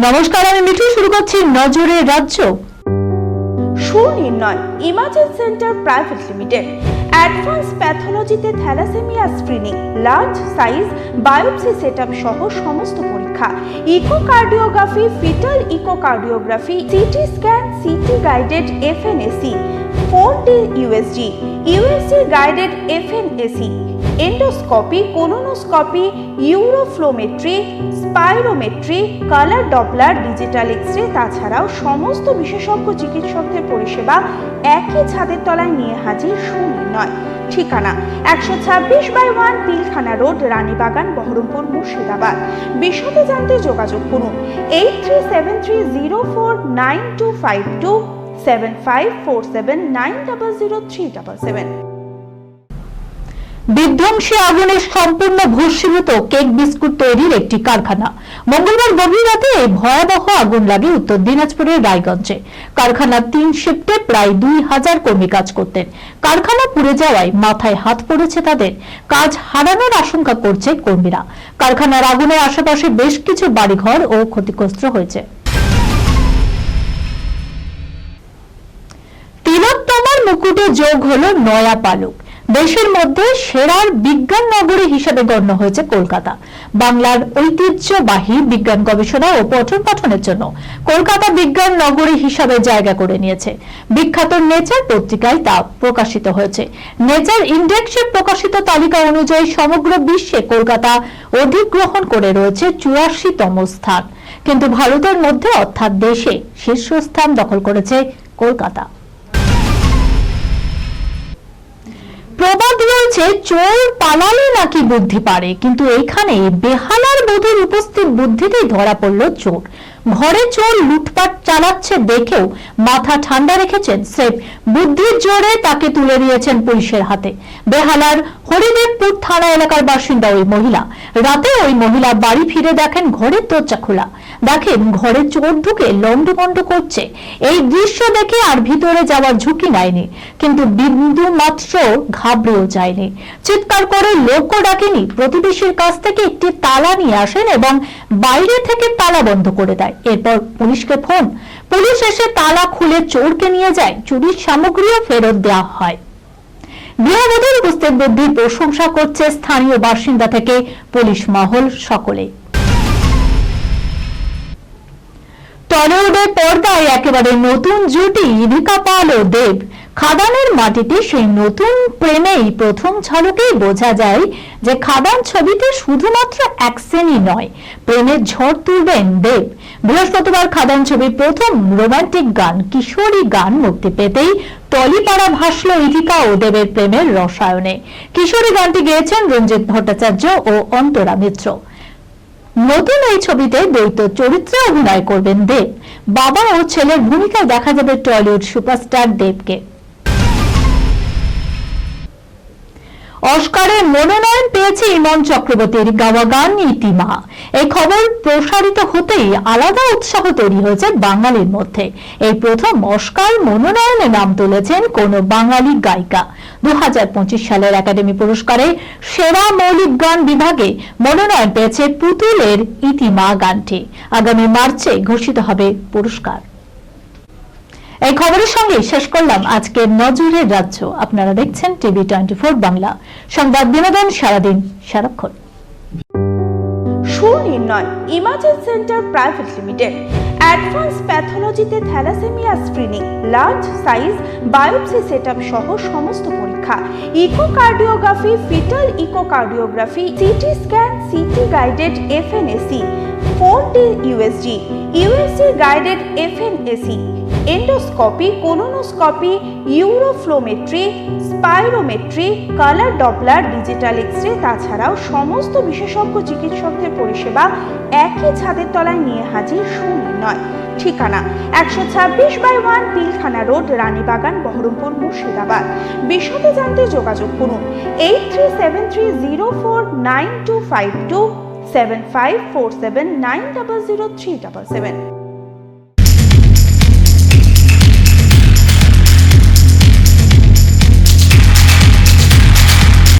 নমস্কার, আমি মিঠু। শুরু করছি নজরে রাজ্য। Sunirnoy imaging centre private limited advance প্যাথোলজিতে thalassemia screening, large size biopsy setup সহ সমস্ত পরীক্ষা, echocardiography, fetal echocardiography, CT scan, CT guided FNAC, 4D USG, USG guided FNAC, endoscopy, colonoscopy, uroflowmetry, spirometry, colour Doppler, digital X-ray, তাছাড়াও সমস্ত বিশেষজ্ঞ চিকিৎসকদের পরিষেবা একই ছাদের তলায় নিয়ে হাজির সুনির্ণয়। ঠিকানা 126/1 পিলখানা রোড, রানীবাগান, বহরমপুর, মুর্শিদাবাদ। বিশদে জানতে যোগাযোগ করুন 8373049252 7547900377। বিধ্বংসী আগুনে সম্পূর্ণ ভস্মীভূত কেক বিস্কুট তৈরির একটি কারখানা। মঙ্গলবার গভীর রাতে এই ভয়াবহ আগুন লাগে উত্তর দিনাজপুরের রায়গঞ্জে। কারখানার 3 শিফটে প্রায় 2000 কর্মী কাজ করতেন। কারখানা পুড়ে যাওয়ায় মাথায় হাত পড়েছে তাদের। কাজ হারানোর আশঙ্কা করছে কর্মীরা। কারখানার আগুনে আশেপাশে বেশ কিছু বাড়িঘর ও ক্ষতিগ্রস্ত হয়েছে। তিলোত্তমার মুকুটে যোগ হলো নয়া পালক। দেশের মধ্যে সেরার বিজ্ঞান নগরী হিসেবে গণ্য হয়েছে কলকাতা। বাংলার ঐতিহ্যবাহী বিজ্ঞান গবেষণা ও পঠন পাঠনের জন্য কলকাতা বিজ্ঞান নগরী হিসাবে জায়গা করে নিয়েছে। বিখ্যাত নেচার পত্রিকায় তা প্রকাশিত হয়েছে। নেচার ইন্ডেক্সে প্রকাশিত তালিকা অনুযায়ী সমগ্র বিশ্বে কলকাতা অধিগ্রহণ করে রয়েছে 84তম স্থান। কিন্তু ভারতের মধ্যে অর্থাৎ দেশে শীর্ষস্থান দখল করেছে কলকাতা। প্রবাদ রয়েছে, চোর পালালে নাকি বুদ্ধি পারে, কিন্তু এইখানে বেহালার বধূর উপস্থিত বুদ্ধিতেই ধরা পড়ল চোর। ঘরে চোর লুটপাট চালাচ্ছে দেখেও মাথা ঠান্ডা রেখেছেন স্রেফ বুদ্ধির জোরে তাকে তুলে দিয়েছেন পুলিশের হাতে। বেহালার হরিদেবপুর থানা এলাকার বাসিন্দা ওই মহিলা। রাতে ওই মহিলা বাড়ি ফিরে দেখেন ঘরের দরজা খোলা। দেখেন ঘরে চোর ঢুকে লন্ডভন্ড করছে। এই দৃশ্য দেখে আর ভিতরে যাওয়ার ঝুঁকি নেয়নি, কিন্তু বিন্দু মাত্র ঘাবড়েও যায়নি। চিৎকার করে লোকও ডাকেনি। প্রতিবেশীর কাছ থেকে একটি তালা নিয়ে আসেন এবং বাইরে থেকে তালা বন্ধ করে দেয়। এরপর পুলিশকে ফোন। পুলিশ এসে তালা খুলে চোরকে নিয়ে যায়। চুরির সামগ্রীও ফেরত দেওয়া হয়। গৃহবধূর উপস্থিত বুদ্ধির প্রশংসা করছে স্থানীয় বাসিন্দা থেকে পুলিশ মহল সকলে। টলিউডের পর্দায় একেবারে নতুন জুটি ইভিকা পাল ও দেব। খাদানের মাটিতে সেই নতুন প্রেমেই প্রথম ঝলকেই বোঝা যায় যে খাদান ছবিতে শুধুমাত্র অ্যাকশনই নয়, প্রেমের ঝড় তুলবেন দেব। বৃহস্পতিবার খাদান ছবির প্রথম রোমান্টিক গান কিশোরী গান মুক্তি পেতেই টলিপাড়া ভাসল ইভিকা ও দেবের প্রেমের রসায়নে। কিশোরী গানটি গেয়েছেন রঞ্জিত ভট্টাচার্য ও অন্তরা মিত্র। নতুন এই ছবিতে দ্বৈত চরিত্রে অভিনয় করবেন দেব। বাবা ও ছেলের ভূমিকায় দেখা যাবে টলিউড সুপারস্টার দেবকে। অস্কারে মনোনয়ন পেয়েছে ইমন চক্রবর্তীর গাওয়া গান ইতিমা। এই খবর প্রসারিত হতেই আলাদা উৎসাহ তৈরি হয়েছে বাঙালির মধ্যে। এই প্রথম অস্কার মনোনয়নে নাম তুলেছেন কোন বাঙালি গায়িকা। 2025 সালের একাডেমি পুরস্কারে সেরা মৌলিক গান বিভাগে মনোনয়ন পেয়েছে পুতুলের ইতিমা গানটি। আগামী মার্চে ঘোষিত হবে পুরস্কার। এই খবরের সঙ্গে শেষ করলাম আজকের নজরের রাজ্য। আপনারা দেখছেন টিভি 24 বাংলা, সংবাদ বিনোদন সারাদিন সারাক্ষণ। Sunirnoy imaging centre private limited advance প্যাথোলজিতে thalassemia screening, large size biopsy setup সহ সমস্ত পরীক্ষা, echocardiography, fetal echocardiography, CT scan, CT guided FNAC, 4D USG, USG guided FNAC, endoscopy, colonoscopy, uroflowmetry, spirometry, colour Doppler, digital X-ray, তাছাড়াও সমস্ত বিশেষজ্ঞ চিকিৎসকদের পরিষেবা একই ছাদের তলায় নিয়ে হাজির সুনির্ণয়। ঠিকানা 126/1 পিলখানা রোড, রানীবাগান, বহরমপুর, মুর্শিদাবাদ। বিশদে জানতে যোগাযোগ করুন 8373049252 7547900377।